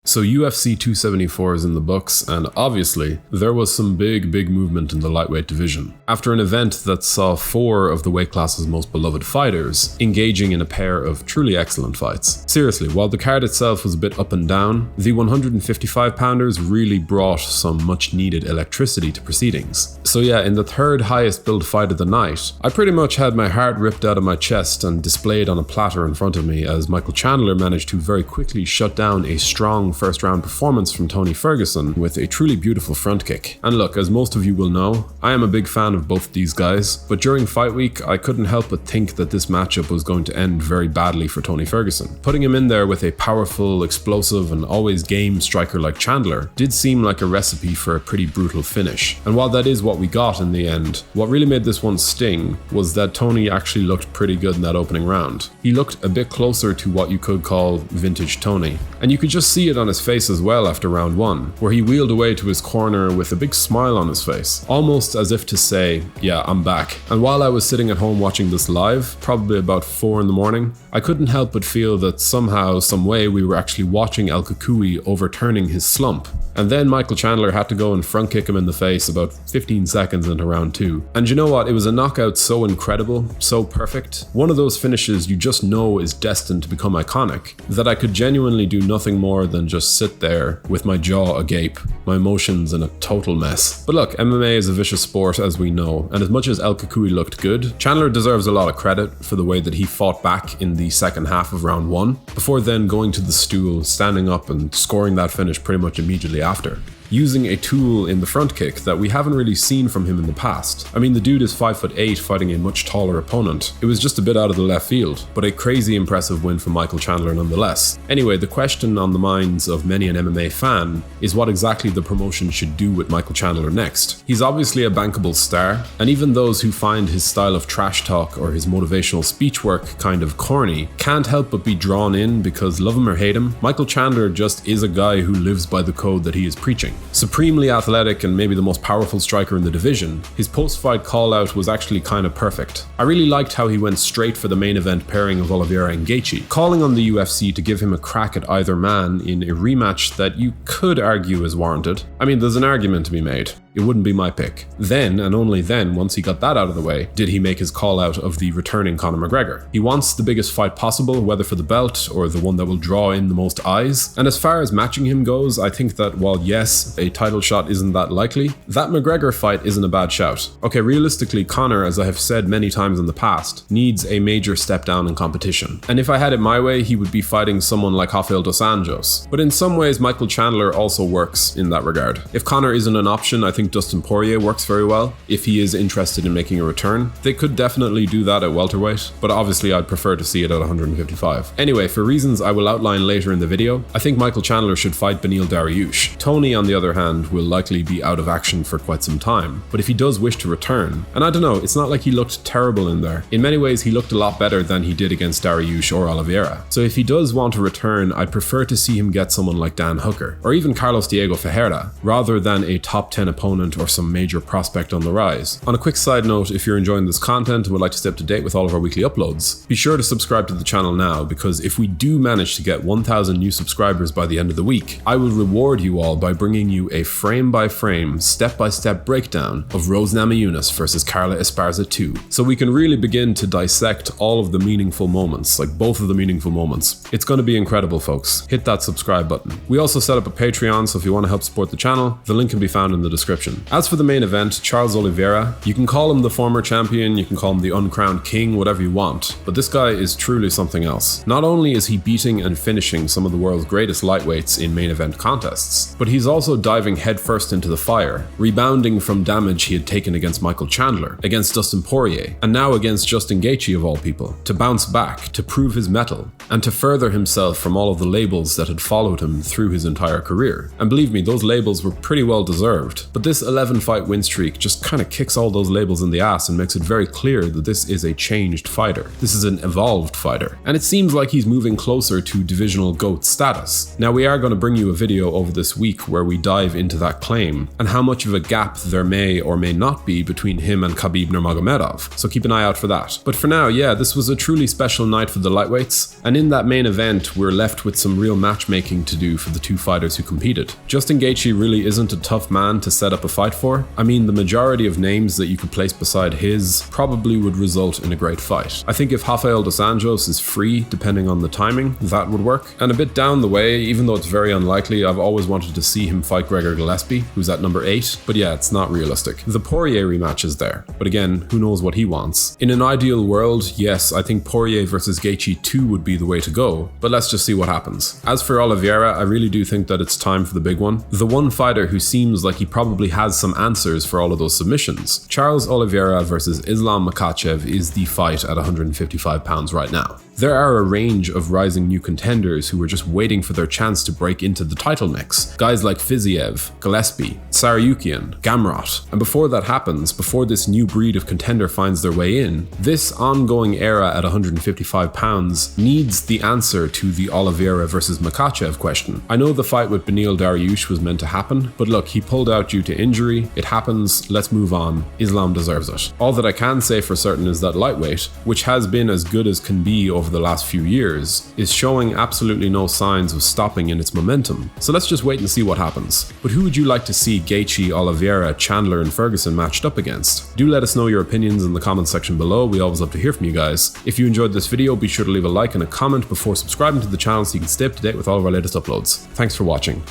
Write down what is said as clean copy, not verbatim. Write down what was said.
So UFC 274 is in the books, and obviously, there was some big movement in the lightweight division. After an event that saw 4 of the weight class's most beloved fighters engaging in a pair of truly excellent fights. Seriously, while the card itself was a bit up and down, the 155-pounders really brought some much-needed electricity to proceedings. So yeah, in the third highest billed fight of the night, I pretty much had my heart ripped out of my chest and displayed on a platter in front of me as Michael Chandler managed to very quickly shut down a strong first round performance from Tony Ferguson with a truly beautiful front kick. And look, as most of you will know, I am a big fan of both these guys, but during fight week I couldn't help but think that this matchup was going to end very badly for Tony Ferguson. Putting him in there with a powerful, explosive and always game striker like Chandler did seem like a recipe for a pretty brutal finish. And while that is what we got in the end, what really made this one sting was that Tony actually looked pretty good in that opening round. He looked a bit closer to what you could call vintage Tony. And you could just see it on his face as well after round 1, where he wheeled away to his corner with a big smile on his face, almost as if to say, yeah, I'm back. And while I was sitting at home watching this live, probably about 4 in the morning, I couldn't help but feel that somehow, some way we were actually watching El Cucuy overturning his slump. And then Michael Chandler had to go and front kick him in the face about 15 seconds into round 2. And you know what? It was a knockout so incredible, so perfect. One of those finishes you just know is destined to become iconic, that I could genuinely do nothing more than just sit there with my jaw agape, my emotions in a total mess. But look, MMA is a vicious sport as we know, and as much as El Cucuy looked good, Chandler deserves a lot of credit for the way that he fought back in the second half of round 1, before then going to the stool, standing up and scoring that finish pretty much immediately after, using a tool in the front kick that we haven't really seen from him in the past. I mean, the dude is 5'8" fighting a much taller opponent. It was just a bit out of the left field, but a crazy impressive win from Michael Chandler nonetheless. Anyway, the question on the minds of many an MMA fan is what exactly the promotion should do with Michael Chandler next. He's obviously a bankable star, and even those who find his style of trash talk or his motivational speech work kind of corny can't help but be drawn in because, love him or hate him, Michael Chandler just is a guy who lives by the code that he is preaching. Supremely athletic and maybe the most powerful striker in the division, his post-fight call-out was actually kind of perfect. I really liked how he went straight for the main event pairing of Oliveira and Gaethje, calling on the UFC to give him a crack at either man in a rematch that you could argue is warranted. I mean, there's an argument to be made. It wouldn't be my pick. Then, and only then, once he got that out of the way, did he make his call out of the returning Conor McGregor. He wants the biggest fight possible, whether for the belt or the one that will draw in the most eyes. And as far as matching him goes, I think that while yes, a title shot isn't that likely, that McGregor fight isn't a bad shout. Okay, realistically, Conor, as I have said many times in the past, needs a major step down in competition. And if I had it my way, he would be fighting someone like Rafael dos Anjos. But in some ways, Michael Chandler also works in that regard. If Conor isn't an option, I think Dustin Poirier works very well. If he is interested in making a return, they could definitely do that at welterweight, but obviously I'd prefer to see it at 155. Anyway, for reasons I will outline later in the video, I think Michael Chandler should fight Beneil Dariush. Tony, on the other hand, will likely be out of action for quite some time, but if he does wish to return, and I don't know, it's not like he looked terrible in there. In many ways, he looked a lot better than he did against Dariush or Oliveira. So if he does want to return, I'd prefer to see him get someone like Dan Hooker, or even Carlos Diego Ferreira, rather than a top 10 opponent or some major prospect on the rise. On a quick side note, if you're enjoying this content and would like to stay up to date with all of our weekly uploads, be sure to subscribe to the channel now, because if we do manage to get 1,000 new subscribers by the end of the week, I will reward you all by bringing you a frame-by-frame, step-by-step breakdown of Rose Namajunas versus Carla Esparza 2, so we can really begin to dissect all of the meaningful moments, like both of the meaningful moments. It's going to be incredible, folks. Hit that subscribe button. We also set up a Patreon, so if you want to help support the channel, the link can be found in the description. As for the main event, Charles Oliveira, you can call him the former champion, you can call him the uncrowned king, whatever you want, but this guy is truly something else. Not only is he beating and finishing some of the world's greatest lightweights in main event contests, but he's also diving headfirst into the fire, rebounding from damage he had taken against Michael Chandler, against Dustin Poirier, and now against Justin Gaethje of all people, to bounce back, to prove his mettle, and to further himself from all of the labels that had followed him through his entire career. And believe me, those labels were pretty well deserved, but this 11-fight win streak just kind of kicks all those labels in the ass and makes it very clear that this is a changed fighter. This is an evolved fighter. And it seems like he's moving closer to divisional GOAT status. Now, we are going to bring you a video over this week where we dive into that claim and how much of a gap there may or may not be between him and Khabib Nurmagomedov, so keep an eye out for that. But for now, yeah, this was a truly special night for the lightweights, and And in that main event, we're left with some real matchmaking to do for the two fighters who competed. Justin Gaethje really isn't a tough man to set up a fight for. I mean, the majority of names that you could place beside his probably would result in a great fight. I think if Rafael dos Anjos is free, depending on the timing, that would work. And a bit down the way, even though it's very unlikely, I've always wanted to see him fight Gregor Gillespie, who's at number 8, but yeah, it's not realistic. The Poirier rematch is there, but again, who knows what he wants. In an ideal world, yes, I think Poirier versus Gaethje 2 would be the way to go, but let's just see what happens. As for Oliveira, I really do think that it's time for the big one. The one fighter who seems like he probably has some answers for all of those submissions. Charles Oliveira versus Islam Makachev is the fight at 155 pounds right now. There are a range of rising new contenders who are just waiting for their chance to break into the title mix. Guys like Fiziev, Gillespie, Saryukian, Gamrot. And before that happens, before this new breed of contender finds their way in, this ongoing era at 155 pounds needs the answer to the Oliveira versus Makachev question. I know the fight with Beneil Dariush was meant to happen, but look, he pulled out due to injury. It happens, let's move on. Islam deserves it. All that I can say for certain is that lightweight, which has been as good as can be over the last few years, is showing absolutely no signs of stopping in its momentum. So let's just wait and see what happens. But who would you like to see Gaethje, Oliveira, Chandler and Ferguson matched up against? Do let us know your opinions in the comment section below. We always love to hear from you guys. If you enjoyed this video, be sure to leave a like and a comment before subscribing to the channel so you can stay up to date with all of our latest uploads. Thanks for watching.